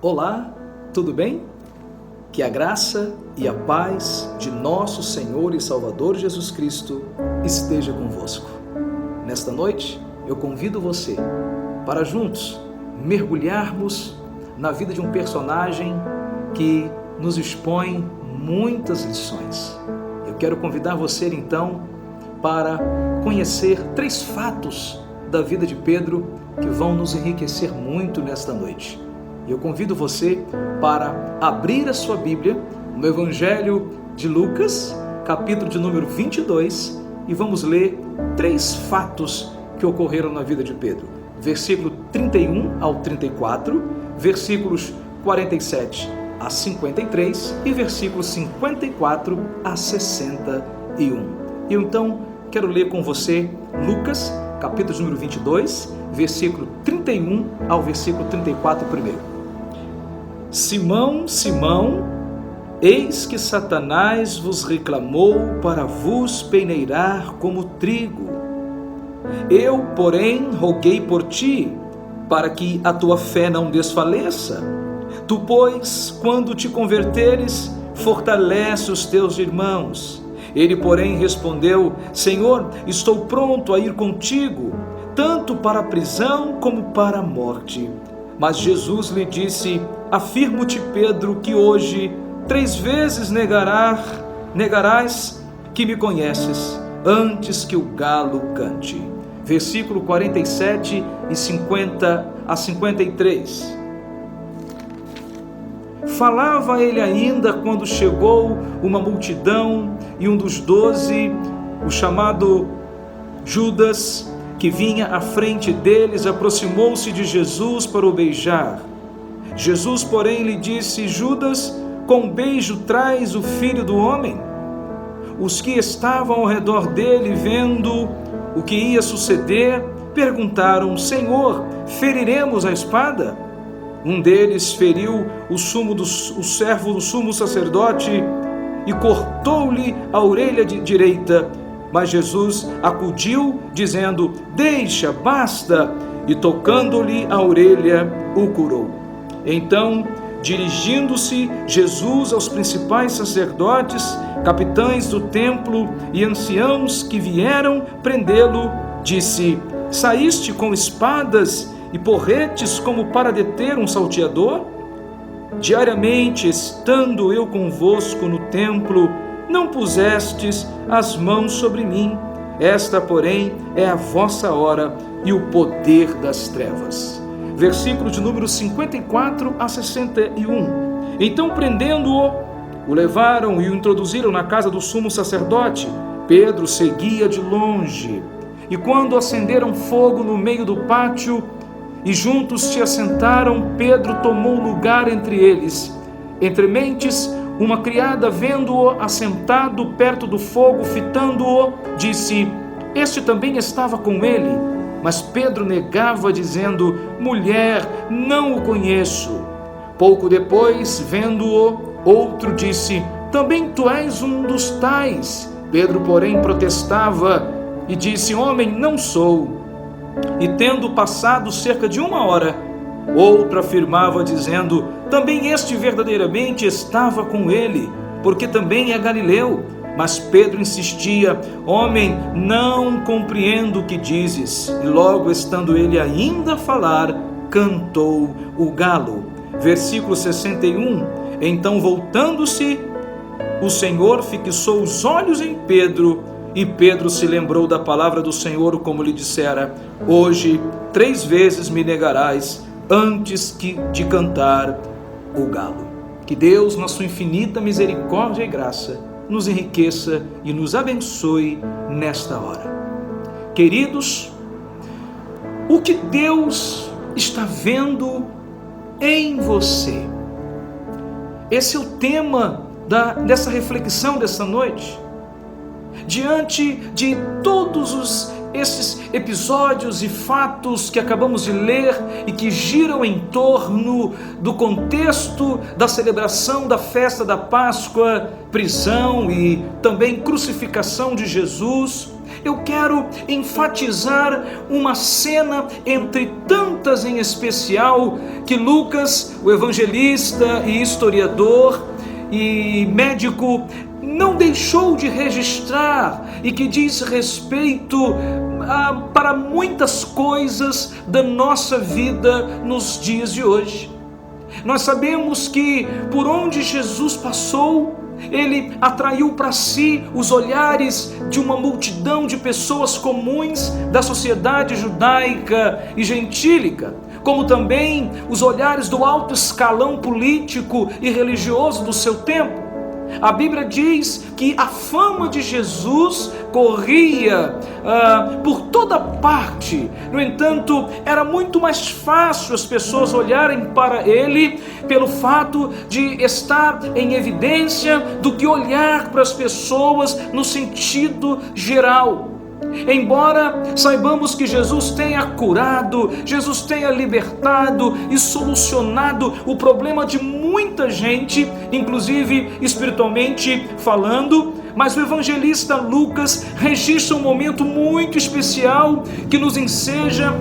Olá, tudo bem? Que a graça e a paz de nosso Senhor e Salvador Jesus Cristo esteja convosco. Nesta noite, eu convido você para juntos mergulharmos na vida de um personagem que nos expõe muitas lições. Eu quero convidar você então para conhecer 3 fatos da vida de Pedro que vão nos enriquecer muito nesta noite. Eu convido você para abrir a sua Bíblia no Evangelho de Lucas, capítulo de número 22, e vamos ler 3 fatos que ocorreram na vida de Pedro. Versículo 31 ao 34, versículos 47 a 53 e versículos 54 a 61. Eu então quero ler com você Lucas, capítulo de número 22, versículo 31 ao versículo 34 primeiro. Simão, Simão, eis que Satanás vos reclamou para vos peneirar como trigo. Eu, porém, roguei por ti, para que a tua fé não desfaleça. Tu, pois, quando te converteres, fortalece os teus irmãos. Ele, porém, respondeu: Senhor, estou pronto a ir contigo, tanto para a prisão como para a morte. Mas Jesus lhe disse: Afirmo-te, Pedro, que hoje 3 vezes negarás que me conheces, antes que o galo cante. Versículo 47 e 50 a 53. Falava ele ainda quando chegou uma multidão e um dos 12, o chamado Judas, que vinha à frente deles, aproximou-se de Jesus para o beijar. Jesus, porém, lhe disse: Judas, com beijo traz o Filho do Homem? Os que estavam ao redor dele, vendo o que ia suceder, perguntaram: Senhor, feriremos a espada? Um deles feriu o servo do sumo sacerdote e cortou-lhe a orelha direita. Mas Jesus acudiu, dizendo: Deixa, basta, e tocando-lhe a orelha, o curou. Então, dirigindo-se Jesus aos principais sacerdotes, capitães do templo e anciãos que vieram prendê-lo, disse: Saíste com espadas e porretes como para deter um salteador? Diariamente, estando eu convosco no templo, não pusestes as mãos sobre mim. Esta, porém, é a vossa hora e o poder das trevas. Versículo de número 54 a 61. Então, prendendo-o, o levaram e o introduziram na casa do sumo sacerdote. Pedro seguia de longe. E quando acenderam fogo no meio do pátio e juntos se assentaram, Pedro tomou lugar entre eles. Entre mentes, uma criada, vendo-o assentado perto do fogo, fitando-o, disse: Este também estava com ele. Mas Pedro negava, dizendo: Mulher, não o conheço. Pouco depois, vendo-o, outro disse: Também tu és um dos tais. Pedro, porém, protestava e disse: Homem, não sou. E tendo passado cerca de 1 hora, outro afirmava, dizendo: Também este verdadeiramente estava com ele, porque também é galileu. Mas Pedro insistia: Homem, não compreendo o que dizes. E logo, estando ele ainda a falar, cantou o galo. Versículo 61. Então, voltando-se, o Senhor fixou os olhos em Pedro, e Pedro se lembrou da palavra do Senhor, como lhe dissera: Hoje 3 vezes me negarás, antes de cantar o galo. Que Deus, na sua infinita misericórdia e graça, nos enriqueça e nos abençoe nesta hora. Queridos, o que Deus está vendo em você? Esse é o tema dessa reflexão dessa noite. Diante de todos esses episódios e fatos que acabamos de ler e que giram em torno do contexto da celebração da festa da Páscoa, prisão e também crucificação de Jesus, eu quero enfatizar uma cena entre tantas notas em especial que Lucas, o evangelista e historiador e médico, não deixou de registrar e que diz respeito para muitas coisas da nossa vida nos dias de hoje. Nós sabemos que por onde Jesus passou, ele atraiu para si os olhares de uma multidão de pessoas comuns da sociedade judaica e gentílica, como também os olhares do alto escalão político e religioso do seu tempo. A Bíblia diz que a fama de Jesus corria por toda parte. No entanto, era muito mais fácil as pessoas olharem para ele pelo fato de estar em evidência do que olhar para as pessoas no sentido geral. Embora saibamos que Jesus tenha curado, Jesus tenha libertado e solucionado o problema de muita gente, inclusive espiritualmente falando, mas o evangelista Lucas registra um momento muito especial que nos enseja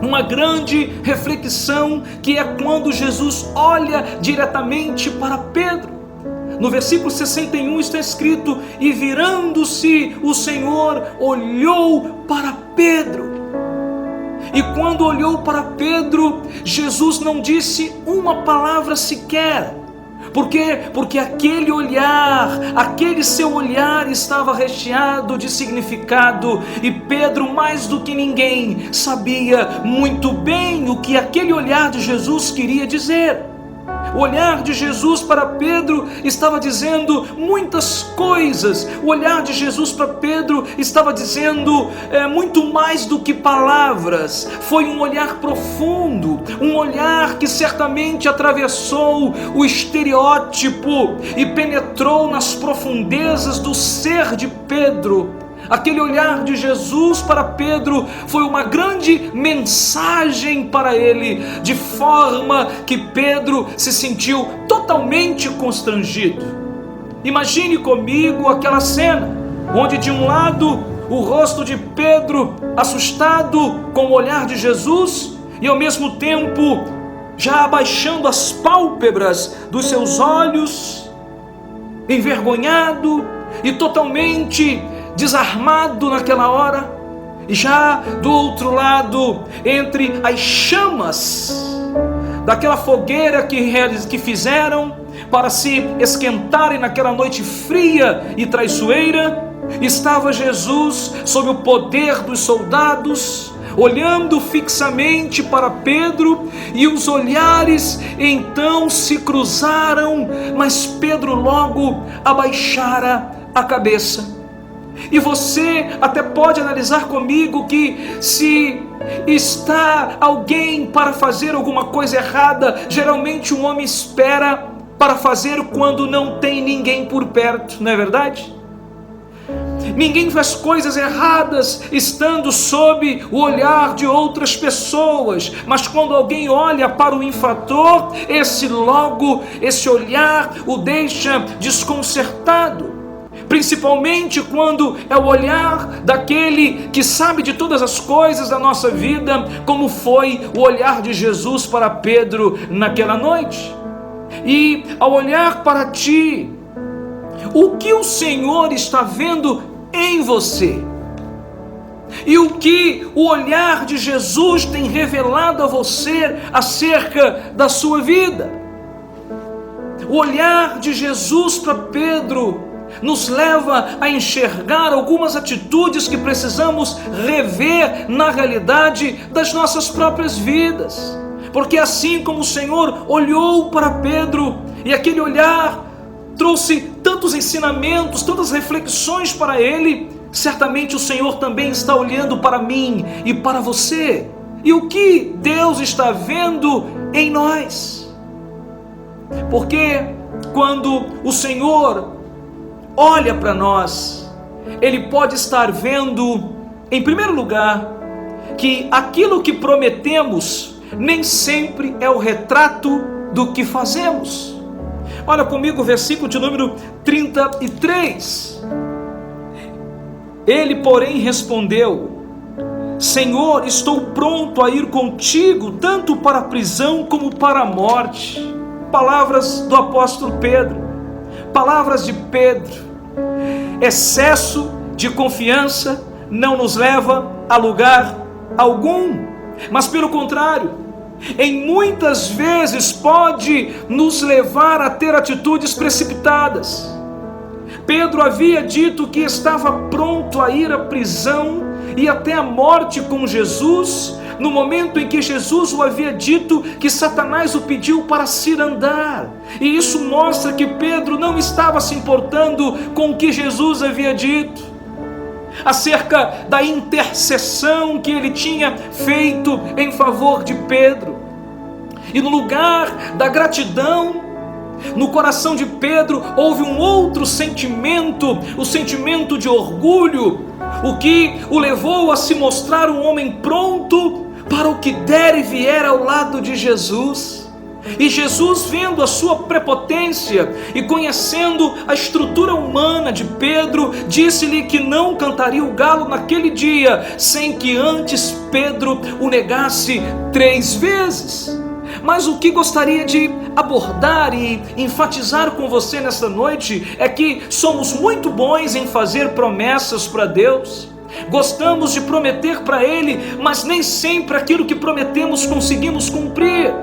uma grande reflexão, que é quando Jesus olha diretamente para Pedro. No versículo 61 está escrito: e virando-se o Senhor, olhou para Pedro. E quando olhou para Pedro, Jesus não disse uma palavra sequer. Por quê? Porque aquele olhar, aquele seu olhar estava recheado de significado, e Pedro, mais do que ninguém, sabia muito bem o que aquele olhar de Jesus queria dizer. O olhar de Jesus para Pedro estava dizendo muitas coisas. O olhar de Jesus para Pedro estava dizendo muito mais do que palavras. Foi um olhar profundo, um olhar que certamente atravessou o estereótipo e penetrou nas profundezas do ser de Pedro. Aquele olhar de Jesus para Pedro foi uma grande mensagem para ele, de forma que Pedro se sentiu totalmente constrangido. Imagine comigo aquela cena, onde de um lado o rosto de Pedro assustado com o olhar de Jesus, e ao mesmo tempo já abaixando as pálpebras dos seus olhos, envergonhado e totalmente desarmado naquela hora. E já do outro lado, entre as chamas daquela fogueira que fizeram para se esquentarem naquela noite fria e traiçoeira, estava Jesus sob o poder dos soldados, olhando fixamente para Pedro, e os olhares então se cruzaram, mas Pedro logo abaixara a cabeça. E você até pode analisar comigo que se está alguém para fazer alguma coisa errada, geralmente um homem espera para fazer quando não tem ninguém por perto, não é verdade? Ninguém faz coisas erradas estando sob o olhar de outras pessoas, mas quando alguém olha para o infrator, esse olhar o deixa desconcertado. Principalmente quando é o olhar daquele que sabe de todas as coisas da nossa vida, como foi o olhar de Jesus para Pedro naquela noite. E ao olhar para ti, o que o Senhor está vendo em você? E o que o olhar de Jesus tem revelado a você acerca da sua vida? O olhar de Jesus para Pedro nos leva a enxergar algumas atitudes que precisamos rever na realidade das nossas próprias vidas. Porque assim como o Senhor olhou para Pedro, e aquele olhar trouxe tantos ensinamentos, tantas reflexões para ele, certamente o Senhor também está olhando para mim e para você. E o que Deus está vendo em nós? Porque quando o Senhor olha para nós, Ele pode estar vendo, em primeiro lugar, que aquilo que prometemos nem sempre é o retrato do que fazemos. Olha comigo o versículo de número 33. Ele, porém, respondeu: Senhor, estou pronto a ir contigo, tanto para a prisão como para a morte. Palavras do apóstolo Pedro, palavras de Pedro. Excesso de confiança não nos leva a lugar algum, mas pelo contrário, em muitas vezes pode nos levar a ter atitudes precipitadas. Pedro havia dito que estava pronto a ir à prisão e até a morte com Jesus, no momento em que Jesus o havia dito que Satanás o pediu para cirandar. E isso mostra que Pedro não estava se importando com o que Jesus havia dito, acerca da intercessão que ele tinha feito em favor de Pedro. E no lugar da gratidão, no coração de Pedro houve um outro sentimento, o sentimento de orgulho, o que o levou a se mostrar um homem pronto para o que der e vier ao lado de Jesus. E Jesus, vendo a sua prepotência e conhecendo a estrutura humana de Pedro, disse-lhe que não cantaria o galo naquele dia, sem que antes Pedro o negasse 3 vezes. Mas o que gostaria de abordar e enfatizar com você nesta noite é que somos muito bons em fazer promessas para Deus. Gostamos de prometer para Ele, mas nem sempre aquilo que prometemos conseguimos cumprir.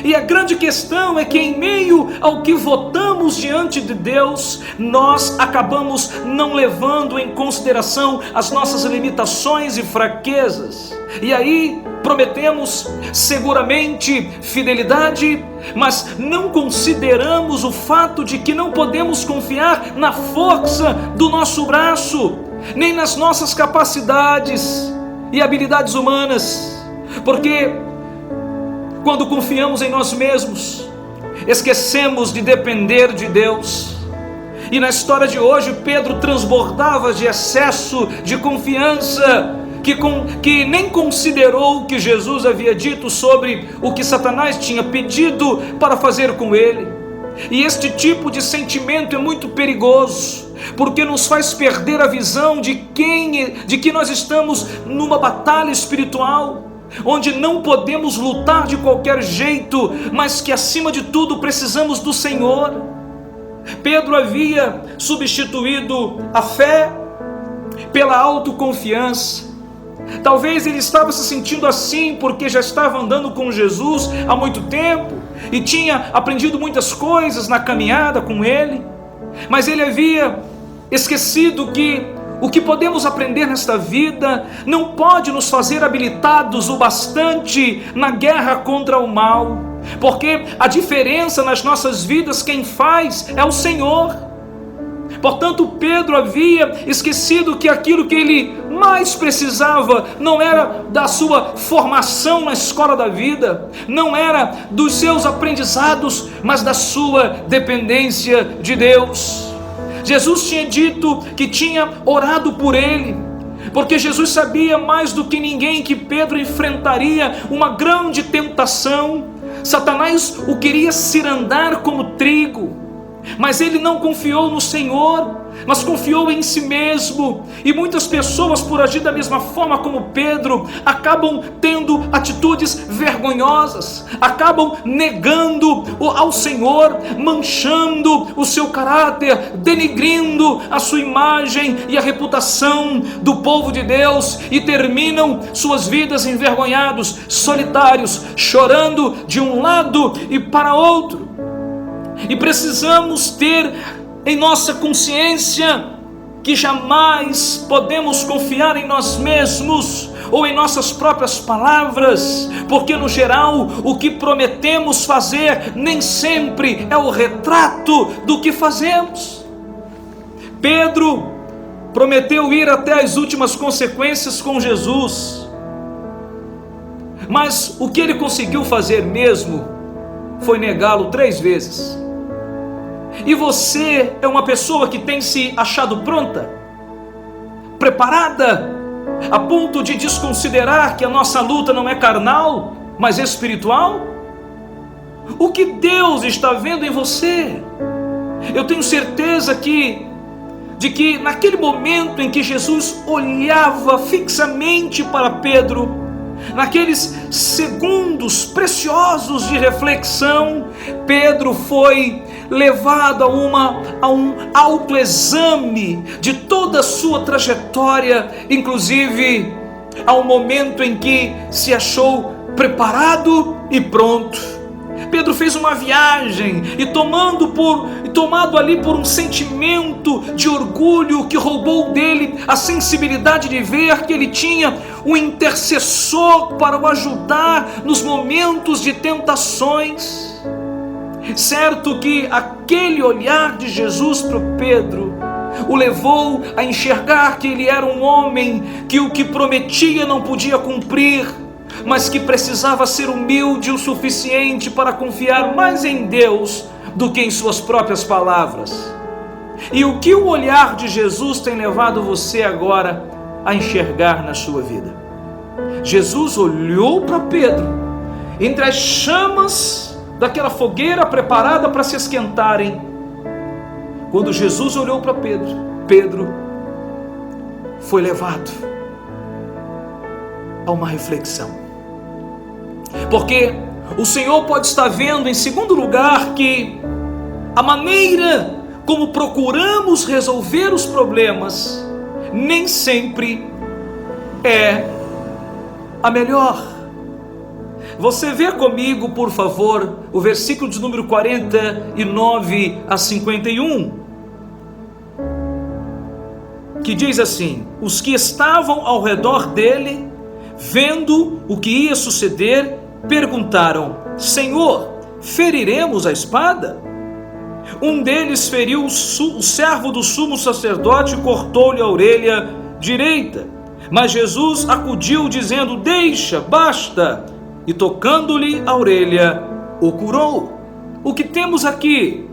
E a grande questão é que em meio ao que votamos diante de Deus, nós acabamos não levando em consideração as nossas limitações e fraquezas. E aí prometemos seguramente fidelidade, mas não consideramos o fato de que não podemos confiar na força do nosso braço, nem nas nossas capacidades e habilidades humanas, porque quando confiamos em nós mesmos, esquecemos de depender de Deus. E na história de hoje, Pedro transbordava de excesso de confiança, que nem considerou o que Jesus havia dito sobre o que Satanás tinha pedido para fazer com ele. E este tipo de sentimento é muito perigoso, porque nos faz perder a visão de que nós estamos numa batalha espiritual, onde não podemos lutar de qualquer jeito, mas que acima de tudo precisamos do Senhor. Pedro havia substituído a fé pela autoconfiança. Talvez ele estava se sentindo assim porque já estava andando com Jesus há muito tempo e tinha aprendido muitas coisas na caminhada com ele, mas ele havia esquecido que o que podemos aprender nesta vida não pode nos fazer habilitados o bastante na guerra contra o mal, porque a diferença nas nossas vidas quem faz é o Senhor. Portanto, Pedro havia esquecido que aquilo que ele mais precisava não era da sua formação na escola da vida, não era dos seus aprendizados, mas da sua dependência de Deus. Jesus tinha dito que tinha orado por ele, porque Jesus sabia mais do que ninguém que Pedro enfrentaria uma grande tentação. Satanás o queria cirandar como trigo, mas ele não confiou no Senhor, mas confiou em si mesmo. E muitas pessoas, por agir da mesma forma como Pedro, acabam tendo atitudes vergonhosas, acabam negando ao Senhor, manchando o seu caráter, denigrindo a sua imagem e a reputação do povo de Deus, e terminam suas vidas envergonhados, solitários, chorando de um lado e para outro. E precisamos ter em nossa consciência que jamais podemos confiar em nós mesmos ou em nossas próprias palavras, porque no geral o que prometemos fazer nem sempre é o retrato do que fazemos. Pedro prometeu ir até as últimas consequências com Jesus, mas o que ele conseguiu fazer mesmo foi negá-lo 3 vezes. E você é uma pessoa que tem se achado pronta, preparada, a ponto de desconsiderar que a nossa luta não é carnal, mas espiritual? O que Deus está vendo em você? Eu tenho certeza que de que naquele momento em que Jesus olhava fixamente para Pedro, naqueles segundos preciosos de reflexão, Pedro foi levado a um autoexame de toda a sua trajetória, inclusive ao momento em que se achou preparado e pronto. Pedro fez uma viagem e tomado ali por um sentimento de orgulho que roubou dele a sensibilidade de ver que ele tinha um intercessor para o ajudar nos momentos de tentações. Certo que aquele olhar de Jesus para Pedro o levou a enxergar que ele era um homem que o que prometia não podia cumprir, mas que precisava ser humilde o suficiente para confiar mais em Deus do que em suas próprias palavras. E o que o olhar de Jesus tem levado você agora a enxergar na sua vida? Jesus olhou para Pedro, entre as chamas daquela fogueira preparada para se esquentarem. Quando Jesus olhou para Pedro, Pedro foi levado a uma reflexão. Porque o Senhor pode estar vendo, em segundo lugar, que a maneira como procuramos resolver os problemas nem sempre é a melhor. Você vê comigo, por favor, o versículo de número 49 a 51, que diz assim: os que estavam ao redor dele, vendo o que ia suceder, perguntaram: Senhor, feriremos a espada? Um deles feriu o servo do sumo sacerdote e cortou-lhe a orelha direita. Mas Jesus acudiu dizendo: deixa, basta. E tocando-lhe a orelha, o curou. O que temos aqui?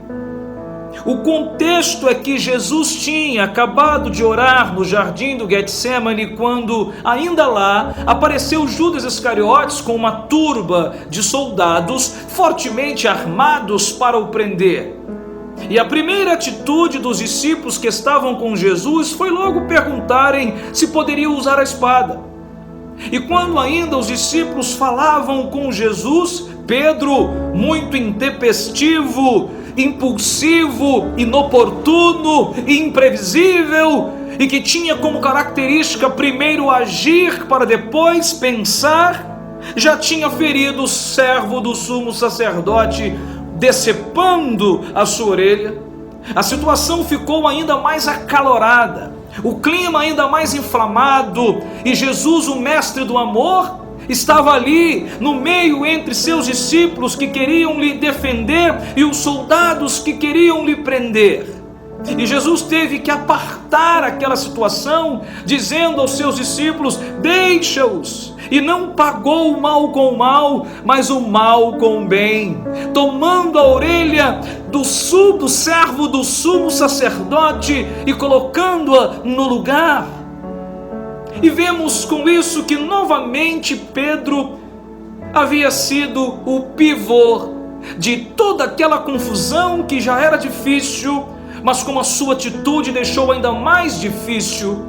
O contexto é que Jesus tinha acabado de orar no jardim do Getsemane, quando ainda lá apareceu Judas Iscariotes com uma turba de soldados fortemente armados para o prender. E a primeira atitude dos discípulos que estavam com Jesus foi logo perguntarem se poderiam usar a espada. E quando ainda os discípulos falavam com Jesus, Pedro, muito intempestivo, impulsivo, inoportuno, imprevisível, e que tinha como característica primeiro agir para depois pensar, já tinha ferido o servo do sumo sacerdote, decepando a sua orelha. A situação ficou ainda mais acalorada, o clima ainda mais inflamado, e Jesus, o mestre do amor, estava ali no meio entre seus discípulos que queriam lhe defender e os soldados que queriam lhe prender. E Jesus teve que apartar aquela situação, dizendo aos seus discípulos: deixa-os. E não pagou o mal com o mal, mas o mal com o bem, tomando a orelha do servo do sumo sacerdote e colocando-a no lugar. E vemos com isso que novamente Pedro havia sido o pivô de toda aquela confusão que já era difícil, mas com a sua atitude deixou ainda mais difícil,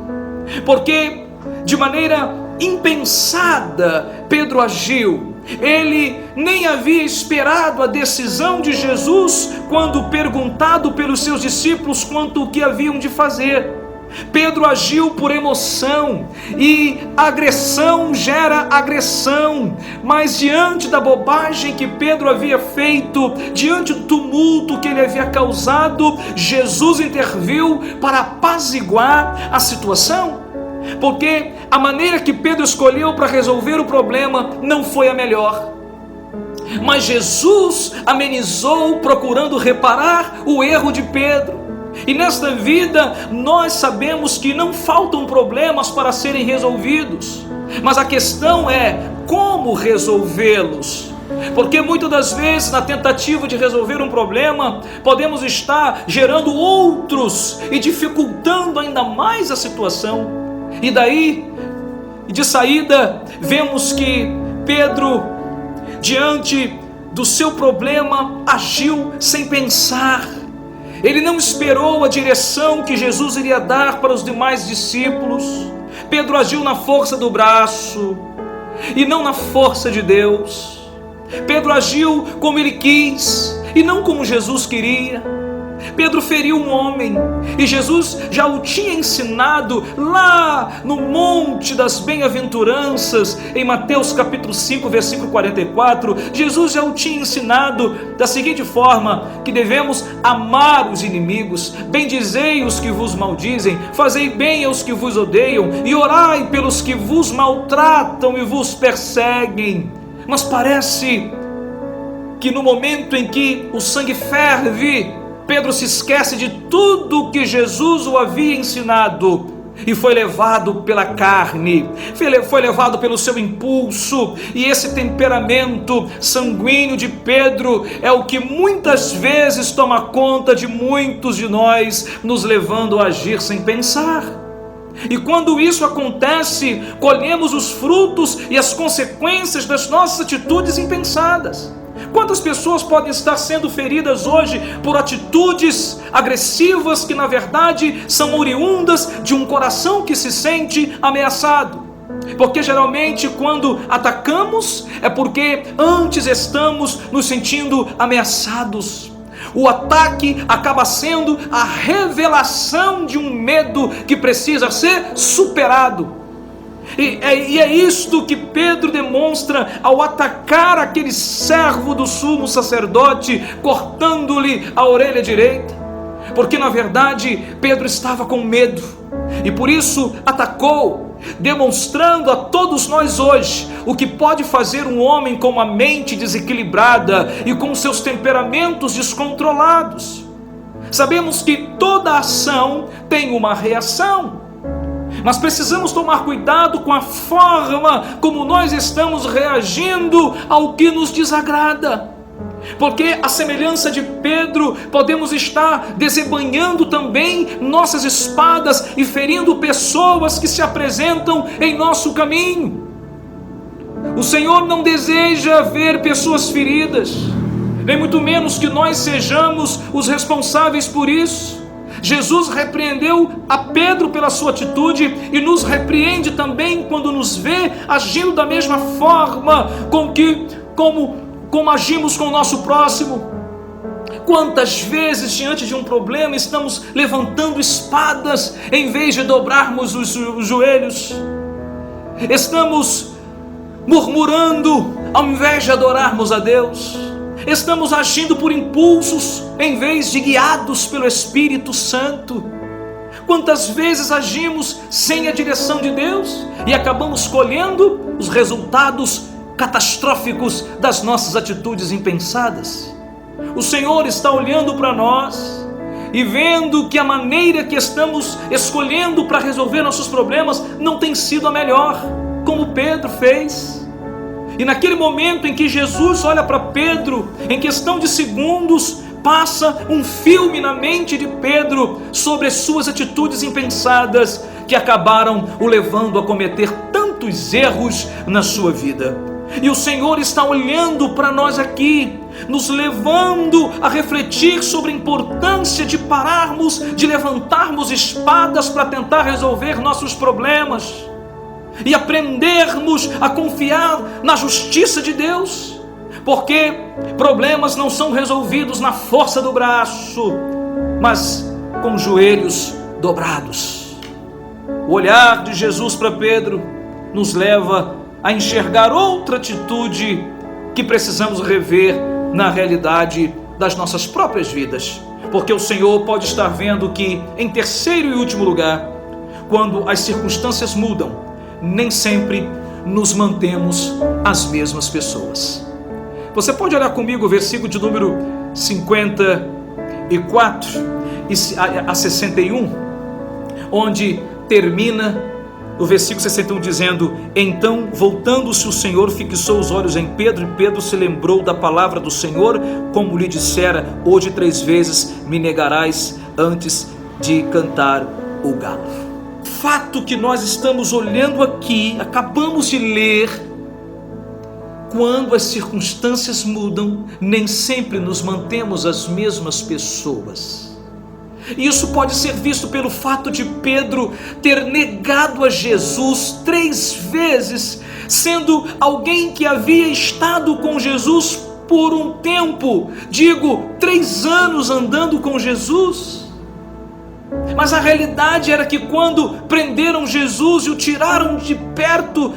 porque de maneira impensada Pedro agiu. Ele nem havia esperado a decisão de Jesus quando perguntado pelos seus discípulos quanto o que haviam de fazer. Pedro agiu por emoção, e agressão gera agressão, mas diante da bobagem que Pedro havia feito, diante do tumulto que ele havia causado, Jesus interviu para apaziguar a situação, porque a maneira que Pedro escolheu para resolver o problema não foi a melhor. Mas Jesus amenizou, procurando reparar o erro de Pedro. E nesta vida nós sabemos que não faltam problemas para serem resolvidos, mas a questão é como resolvê-los. Porque muitas das vezes, na tentativa de resolver um problema, podemos estar gerando outros e dificultando ainda mais a situação. E daí, de saída, vemos que Pedro, diante do seu problema, agiu sem pensar. Ele não esperou a direção que Jesus iria dar para os demais discípulos. Pedro agiu na força do braço e não na força de Deus. Pedro agiu como ele quis e não como Jesus queria. Pedro feriu um homem e Jesus já o tinha ensinado lá no Monte das Bem-aventuranças, em Mateus capítulo 5, versículo 44. Jesus já o tinha ensinado da seguinte forma: que devemos amar os inimigos, bendizei os que vos maldizem, fazei bem aos que vos odeiam e orai pelos que vos maltratam e vos perseguem. Mas parece que no momento em que o sangue ferve, Pedro se esquece de tudo que Jesus o havia ensinado e foi levado pela carne, foi levado pelo seu impulso. E esse temperamento sanguíneo de Pedro é o que muitas vezes toma conta de muitos de nós, nos levando a agir sem pensar. E quando isso acontece, colhemos os frutos e as consequências das nossas atitudes impensadas. Quantas pessoas podem estar sendo feridas hoje por atitudes agressivas que na verdade são oriundas de um coração que se sente ameaçado? Porque geralmente quando atacamos é porque antes estamos nos sentindo ameaçados. O ataque acaba sendo a revelação de um medo que precisa ser superado. E é isto que Pedro demonstra ao atacar aquele servo do sumo sacerdote, cortando-lhe a orelha direita. Porque na verdade Pedro estava com medo e por isso atacou, demonstrando a todos nós hoje o que pode fazer um homem com uma mente desequilibrada e com seus temperamentos descontrolados. Sabemos que toda ação tem uma reação, mas precisamos tomar cuidado com a forma como nós estamos reagindo ao que nos desagrada. Porque à semelhança de Pedro, podemos estar desembainhando também nossas espadas e ferindo pessoas que se apresentam em nosso caminho. O Senhor não deseja ver pessoas feridas, nem muito menos que nós sejamos os responsáveis por isso. Jesus repreendeu a Pedro pela sua atitude e nos repreende também quando nos vê agindo da mesma forma como agimos com o nosso próximo. Quantas vezes diante de um problema estamos levantando espadas em vez de dobrarmos os joelhos? Estamos murmurando ao invés de adorarmos a Deus? Estamos agindo por impulsos em vez de guiados pelo Espírito Santo? Quantas vezes agimos sem a direção de Deus e acabamos colhendo os resultados catastróficos das nossas atitudes impensadas? O Senhor está olhando para nós e vendo que a maneira que estamos escolhendo para resolver nossos problemas não tem sido a melhor, como Pedro fez. E naquele momento em que Jesus olha para Pedro, em questão de segundos, passa um filme na mente de Pedro sobre as suas atitudes impensadas que acabaram o levando a cometer tantos erros na sua vida. E o Senhor está olhando para nós aqui, nos levando a refletir sobre a importância de pararmos, de levantarmos espadas para tentar resolver nossos problemas e aprendermos a confiar na justiça de Deus, porque problemas não são resolvidos na força do braço, mas com os joelhos dobrados. O olhar de Jesus para Pedro nos leva a enxergar outra atitude que precisamos rever na realidade das nossas próprias vidas, porque o Senhor pode estar vendo que, em terceiro e último lugar, quando as circunstâncias mudam, nem sempre nos mantemos as mesmas pessoas. Você pode olhar comigo o versículo de número 54 a 61, onde termina o versículo 61 dizendo: então, voltando-se o Senhor, fixou os olhos em Pedro, e Pedro se lembrou da palavra do Senhor, como lhe dissera: hoje 3 vezes me negarás antes de cantar o galo. Fato que nós estamos olhando aqui, acabamos de ler: quando as circunstâncias mudam, nem sempre nos mantemos as mesmas pessoas. E isso pode ser visto pelo fato de Pedro ter negado a Jesus 3 vezes, sendo alguém que havia estado com Jesus por um tempo, 3 anos andando com Jesus. Mas a realidade era que quando prenderam Jesus e o tiraram de perto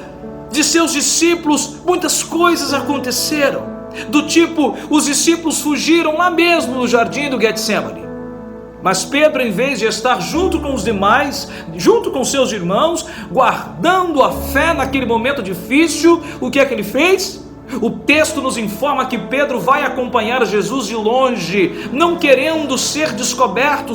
de seus discípulos, muitas coisas aconteceram. Do tipo, os discípulos fugiram lá mesmo no jardim do Getsemane. Mas Pedro, em vez de estar junto com os demais, junto com seus irmãos, guardando a fé naquele momento difícil, o que é que ele fez? O texto nos informa que Pedro vai acompanhar Jesus de longe, não querendo ser descoberto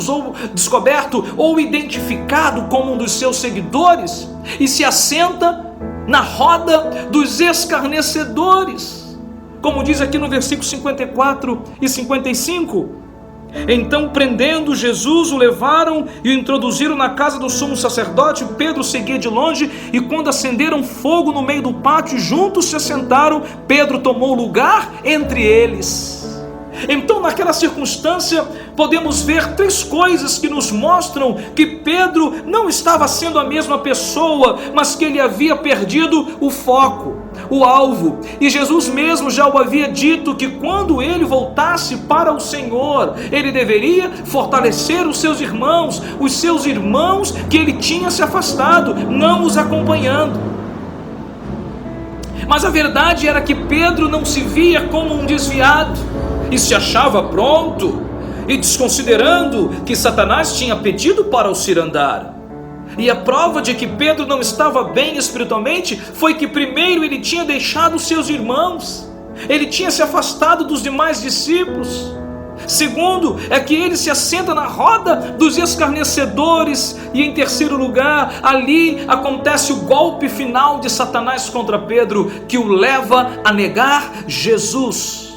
ou identificado como um dos seus seguidores, e se assenta na roda dos escarnecedores. Como diz aqui no versículo 54 e 55, então, prendendo Jesus, o levaram e o introduziram na casa do sumo sacerdote. Pedro seguia de longe, e quando acenderam fogo no meio do pátio, juntos se assentaram. Pedro tomou lugar entre eles. Então, naquela circunstância, podemos ver 3 coisas que nos mostram que Pedro não estava sendo a mesma pessoa, mas que ele havia perdido o foco, o alvo. E Jesus mesmo já o havia dito que quando ele voltasse para o Senhor, ele deveria fortalecer os seus irmãos que ele tinha se afastado, não os acompanhando. Mas a verdade era que Pedro não se via como um desviado e se achava pronto, e desconsiderando que Satanás tinha pedido para o cirandar. E a prova de que Pedro não estava bem espiritualmente foi que primeiro ele tinha deixado os seus irmãos, ele tinha se afastado dos demais discípulos. Segundo, é que ele se assenta na roda dos escarnecedores. E em terceiro lugar, ali acontece o golpe final de Satanás contra Pedro, que o leva a negar Jesus.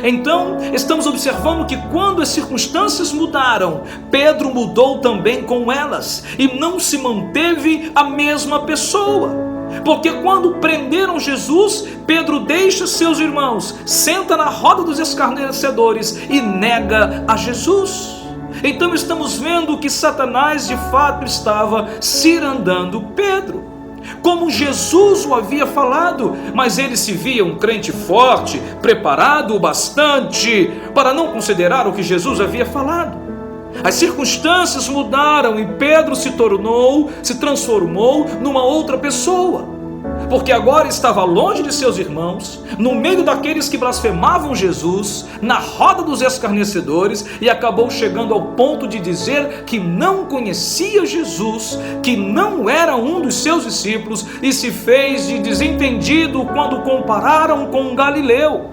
Então, estamos observando que quando as circunstâncias mudaram, Pedro mudou também com elas, e não se manteve a mesma pessoa. Porque quando prenderam Jesus, Pedro deixa seus irmãos, senta na roda dos escarnecedores e nega a Jesus. Então estamos vendo que Satanás de fato estava cirandando Pedro, como Jesus o havia falado, mas ele se via um crente forte, preparado o bastante para não considerar o que Jesus havia falado. As circunstâncias mudaram e Pedro se transformou numa outra pessoa, porque agora estava longe de seus irmãos, no meio daqueles que blasfemavam Jesus, na roda dos escarnecedores, e acabou chegando ao ponto de dizer que não conhecia Jesus, que não era um dos seus discípulos, e se fez de desentendido quando compararam com um galileu.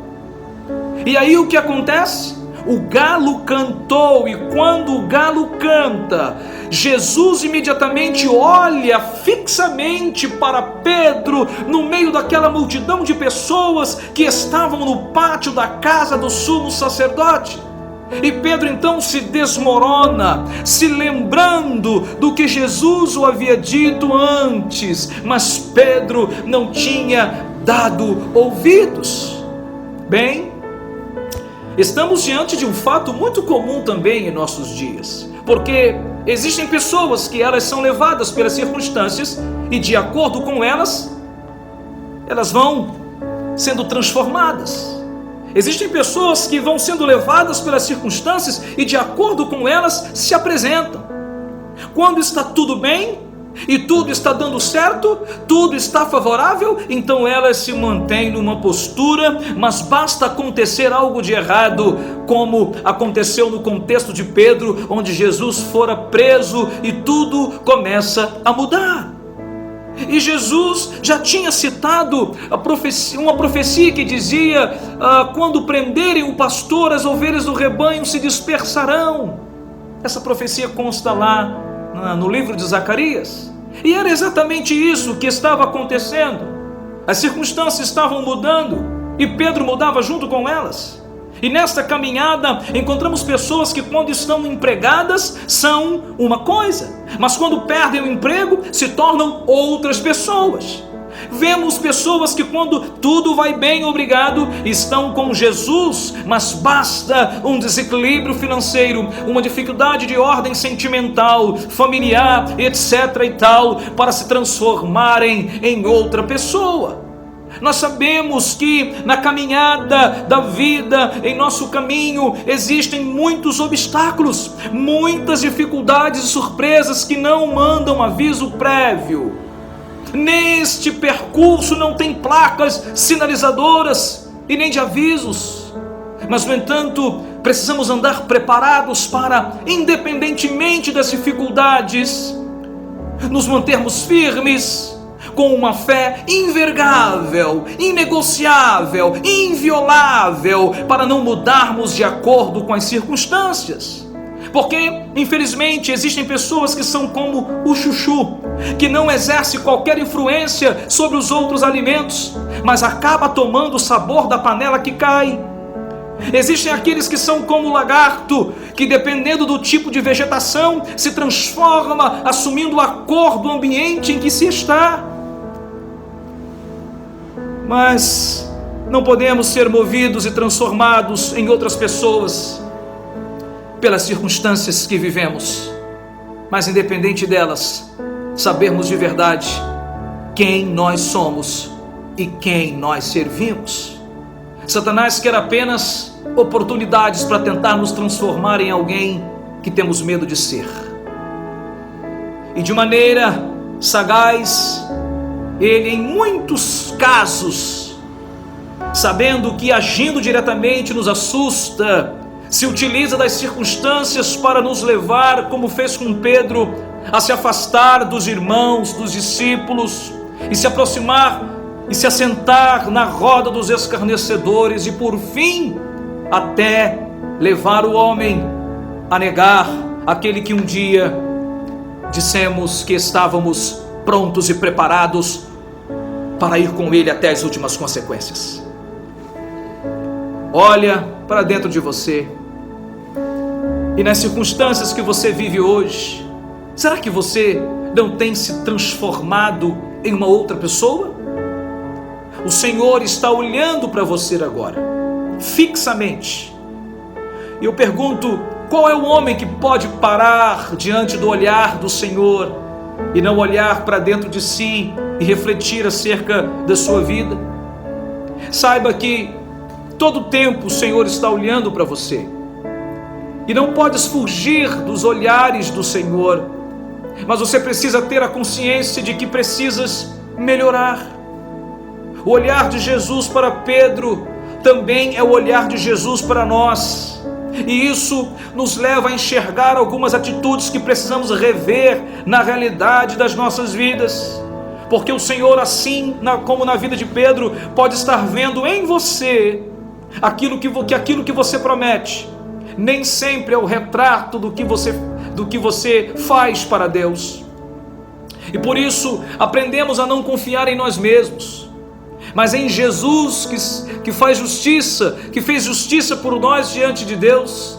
E aí o que acontece? O galo cantou, e quando o galo canta, Jesus imediatamente olha fixamente para Pedro, no meio daquela multidão de pessoas que estavam no pátio da casa do sumo sacerdote. E Pedro então se desmorona, se lembrando do que Jesus o havia dito antes, mas Pedro não tinha dado ouvidos. Bem, estamos diante de um fato muito comum também em nossos dias, porque existem pessoas que elas são levadas pelas circunstâncias e de acordo com elas vão sendo transformadas. Existem pessoas que vão sendo levadas pelas circunstâncias e de acordo com elas se apresentam. Quando está tudo bem e tudo está dando certo, tudo está favorável, então elas se mantêm numa postura, mas basta acontecer algo de errado, como aconteceu no contexto de Pedro, onde Jesus fora preso e tudo começa a mudar. E Jesus já tinha citado uma profecia que dizia: quando prenderem o pastor, as ovelhas do rebanho se dispersarão. Essa profecia consta lá no livro de Zacarias, e era exatamente isso que estava acontecendo. As circunstâncias estavam mudando e Pedro mudava junto com elas. E nesta caminhada encontramos pessoas que quando estão empregadas são uma coisa, mas quando perdem o emprego se tornam outras pessoas. Vemos pessoas que, quando tudo vai bem, obrigado, estão com Jesus, mas basta um desequilíbrio financeiro, uma dificuldade de ordem sentimental, familiar, etc. e tal, para se transformarem em outra pessoa. Nós sabemos que na caminhada da vida, em nosso caminho, existem muitos obstáculos, muitas dificuldades e surpresas que não mandam aviso prévio. Neste percurso não tem placas sinalizadoras e nem de avisos, mas no entanto precisamos andar preparados para, independentemente das dificuldades, nos mantermos firmes, com uma fé invergável, inegociável, inviolável, para não mudarmos de acordo com as circunstâncias. Porque, infelizmente, existem pessoas que são como o chuchu, que não exerce qualquer influência sobre os outros alimentos, mas acaba tomando o sabor da panela que cai. Existem aqueles que são como o lagarto, que dependendo do tipo de vegetação, se transforma, assumindo a cor do ambiente em que se está. Mas não podemos ser movidos e transformados em outras pessoas pelas circunstâncias que vivemos, mas independente delas, sabermos de verdade quem nós somos e quem nós servimos. Satanás quer apenas oportunidades para tentar nos transformar em alguém que temos medo de ser. E de maneira sagaz, ele em muitos casos, sabendo que agindo diretamente nos assusta, se utiliza das circunstâncias para nos levar, como fez com Pedro, a se afastar dos irmãos, dos discípulos, e se aproximar e se assentar na roda dos escarnecedores, e por fim, até levar o homem a negar aquele que um dia dissemos que estávamos prontos e preparados para ir com ele até as últimas consequências. Olha para dentro de você, e nas circunstâncias que você vive hoje, será que você não tem se transformado em uma outra pessoa? O Senhor está olhando para você agora, fixamente. E eu pergunto, qual é o homem que pode parar diante do olhar do Senhor e não olhar para dentro de si e refletir acerca da sua vida? Saiba que todo tempo o Senhor está olhando para você, e não podes fugir dos olhares do Senhor, mas você precisa ter a consciência de que precisas melhorar. O olhar de Jesus para Pedro também é o olhar de Jesus para nós, e isso nos leva a enxergar algumas atitudes que precisamos rever na realidade das nossas vidas, porque o Senhor, assim como na vida de Pedro, pode estar vendo em você aquilo que você promete. Nem sempre é o retrato do que você faz para Deus. E por isso aprendemos a não confiar em nós mesmos, mas em Jesus que faz justiça, que fez justiça por nós diante de Deus,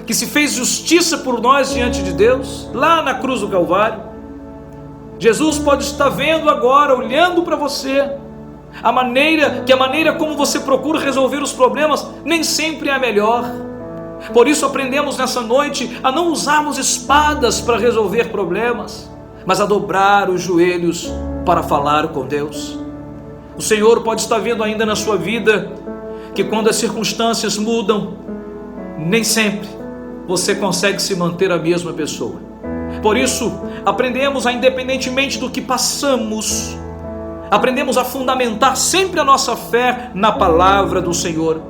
que se fez justiça por nós diante de Deus, lá na cruz do Calvário. Jesus pode estar vendo agora, olhando para você, a maneira como você procura resolver os problemas nem sempre é a melhor. Por isso aprendemos nessa noite a não usarmos espadas para resolver problemas, mas a dobrar os joelhos para falar com Deus. O Senhor pode estar vendo ainda na sua vida que quando as circunstâncias mudam, nem sempre você consegue se manter a mesma pessoa. Por isso, aprendemos a, independentemente do que passamos, aprendemos a fundamentar sempre a nossa fé na palavra do Senhor,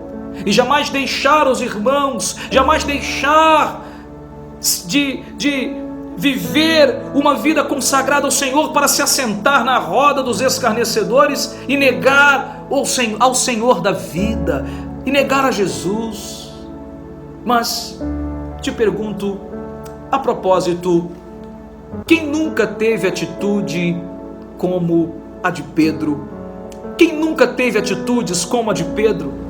e jamais deixar os irmãos, jamais deixar de viver uma vida consagrada ao Senhor para se assentar na roda dos escarnecedores e negar ao Senhor da vida, e negar a Jesus. Mas te pergunto, a propósito, quem nunca teve atitude como a de Pedro? Quem nunca teve atitudes como a de Pedro?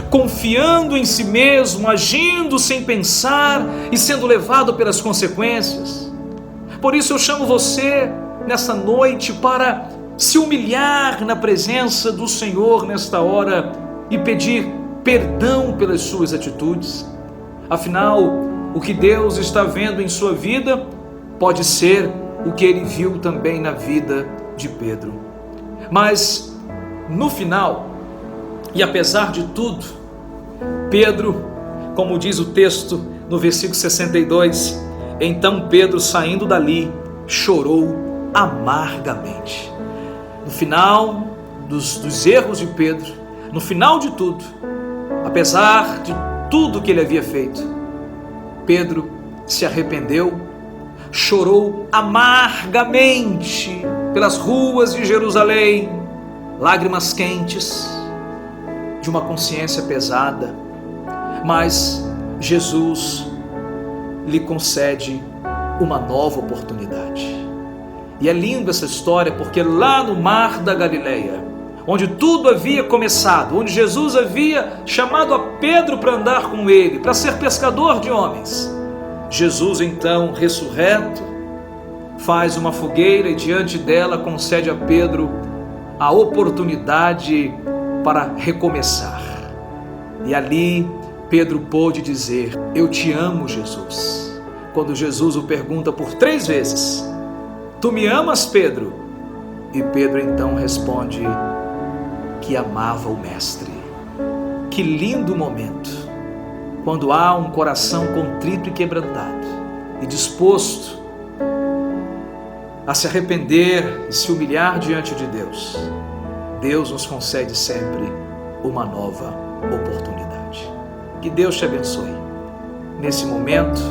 Confiando em si mesmo, agindo sem pensar e sendo levado pelas consequências. Por isso eu chamo você nessa noite para se humilhar na presença do Senhor nesta hora e pedir perdão pelas suas atitudes. Afinal, o que Deus está vendo em sua vida pode ser o que Ele viu também na vida de Pedro. Mas no final, e apesar de tudo, Pedro, como diz o texto no versículo 62, então Pedro, saindo dali, chorou amargamente. No final dos erros de Pedro, no final de tudo, apesar de tudo que ele havia feito, Pedro se arrependeu, chorou amargamente pelas ruas de Jerusalém, lágrimas quentes, de uma consciência pesada, mas Jesus lhe concede uma nova oportunidade. E é linda essa história, porque lá no mar da Galileia, onde tudo havia começado, onde Jesus havia chamado a Pedro para andar com ele, para ser pescador de homens, Jesus então, ressurreto, faz uma fogueira e diante dela concede a Pedro a oportunidade para recomeçar. E ali Pedro pôde dizer: eu te amo, Jesus. Quando Jesus o pergunta por 3 vezes: tu me amas, Pedro? E Pedro então responde que amava o Mestre. Que lindo momento, quando há um coração contrito e quebrantado e disposto a se arrepender e se humilhar diante de Deus. Deus nos concede sempre uma nova oportunidade. Que Deus te abençoe. Nesse momento,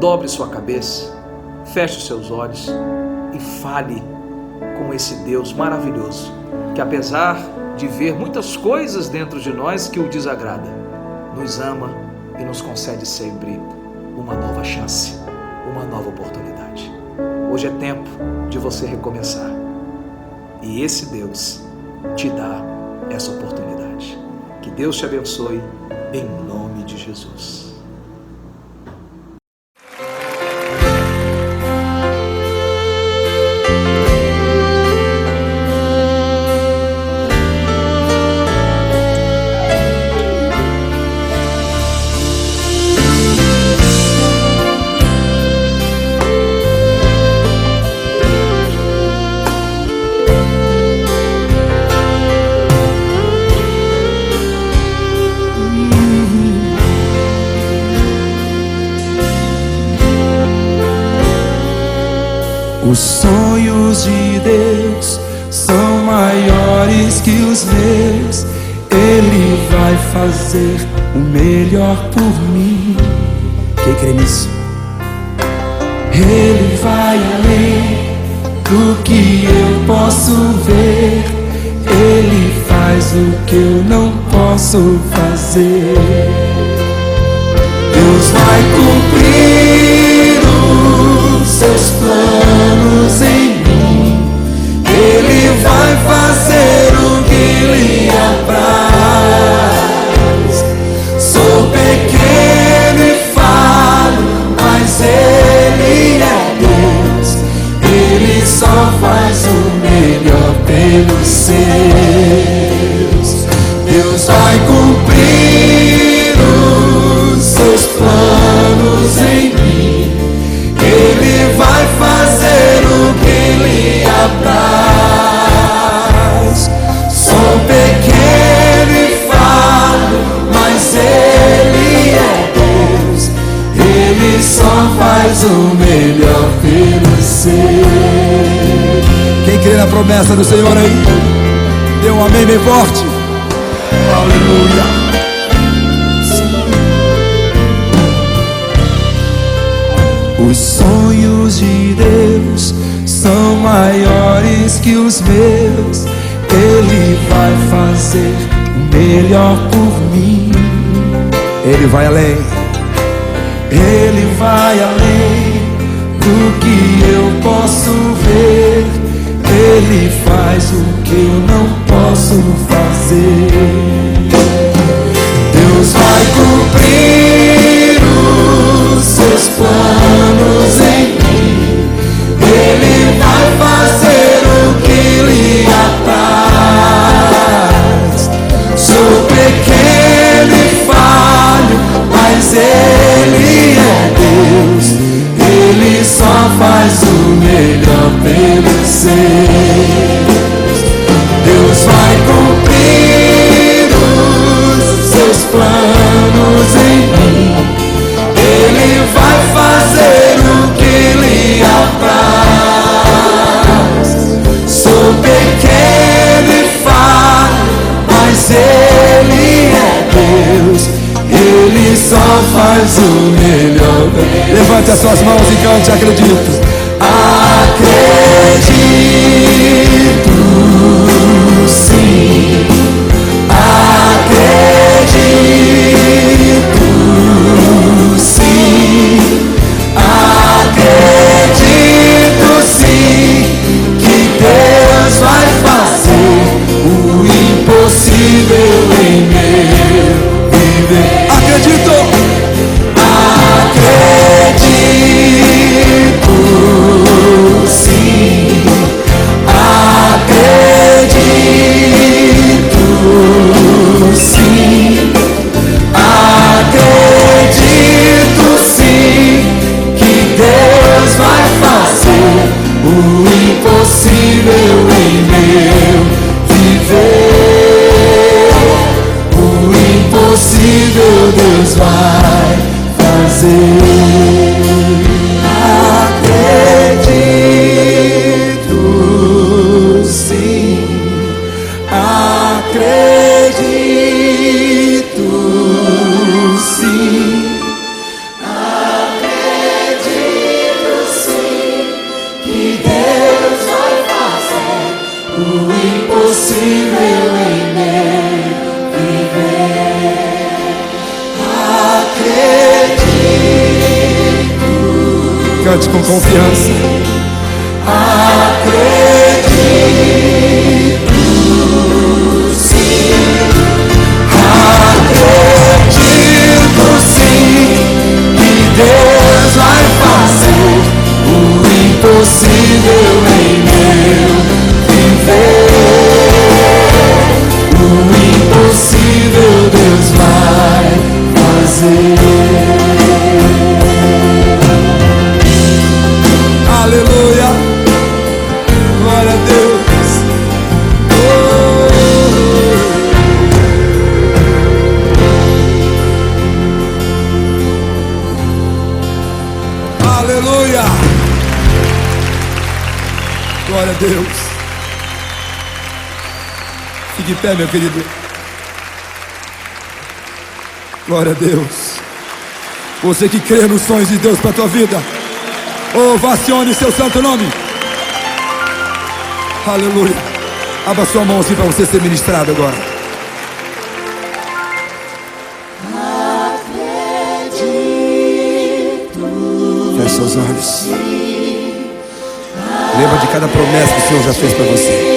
dobre sua cabeça, feche os seus olhos e fale com esse Deus maravilhoso, que apesar de ver muitas coisas dentro de nós que o desagrada, nos ama e nos concede sempre uma nova chance, uma nova oportunidade. Hoje é tempo de você recomeçar e esse Deus te dá essa oportunidade. Que Deus te abençoe em nome de Jesus. Os sonhos de Deus são maiores que os meus. Ele vai fazer o melhor por mim. Quem crê nisso? Ele vai além do que eu posso ver. Ele faz o que eu não posso fazer. Deus vai cumprir os seus planos em mim. Ele vai fazer o que lhe apraz. Sou pequeno e falho, mas Ele é Deus. Ele só faz o melhor pelos seus. Deus vai cumprir os seus planos em mim. Ele vai fazer o que lhe apraz. Sou pequeno e falho, mas Ele é Deus. Ele só faz o melhor pelos seus. Quem crê na promessa do Senhor aí, dê um amém bem forte. Aleluia. Os sonhos de Deus são maiores que os meus. Ele vai fazer o melhor por mim. Ele vai além. Ele vai além do que eu posso ver. Ele faz o que eu não posso fazer. Deus vai cumprir os seus planos em mim. Ele vai fazer o que lhe Ele é Deus, Ele só faz o melhor pelos seus. Deus vai cumprir os seus planos em mim, Ele vai fazer o que lhe apraz. Sou pequeno e falho, mas Ele é Deus, Ele só faz o melhor. Levante as suas mãos e cante: acredito. Acredito, sim. Acredito, sim. Acredito, sim, que Deus vai fazer o impossível em meu viver. Acredito. Acredito, sim. Acredito, sim. Acredito, sim, que Deus vai fazer o impossível em meu viver. O impossível Deus vai fazer. Acredito, sim. Acredito, sim. Acredito, sim, que Deus vai fazer o impossível em meu viver. Acredito. Cante com confiança. Acredito, sim. Acredito, sim, que Deus vai fazer o impossível em meu viver. O impossível Deus vai fazer. Aleluia, glória a Deus. Aleluia, glória a Deus. Fique em pé, meu querido. Glória a Deus. Você que crê nos sonhos de Deus para a tua vida, ovacione seu santo nome. Aleluia. Abra sua mão assim para você ser ministrado agora. Feche seus olhos. Lembra de cada promessa que o Senhor já fez para você.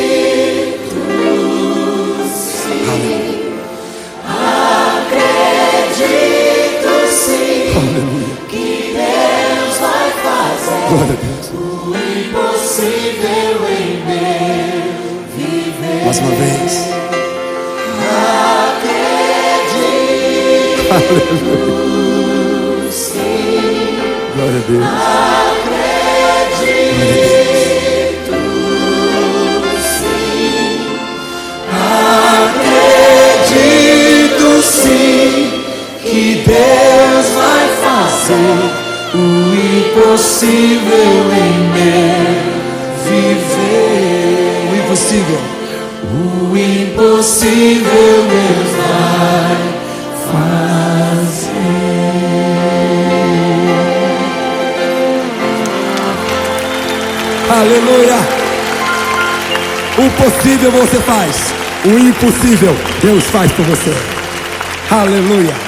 Aleluia. Que Deus vai fazer. Glória a Deus. O impossível em meu viver. Mais uma vez. Acredito. Aleluia. Sim. Glória a Deus. Acredito. Sim. Acredito, sim, que Deus vai fazer o impossível em meu viver. O impossível. O impossível Deus vai fazer. Aleluia. O possível você faz, o impossível Deus faz por você. Aleluia.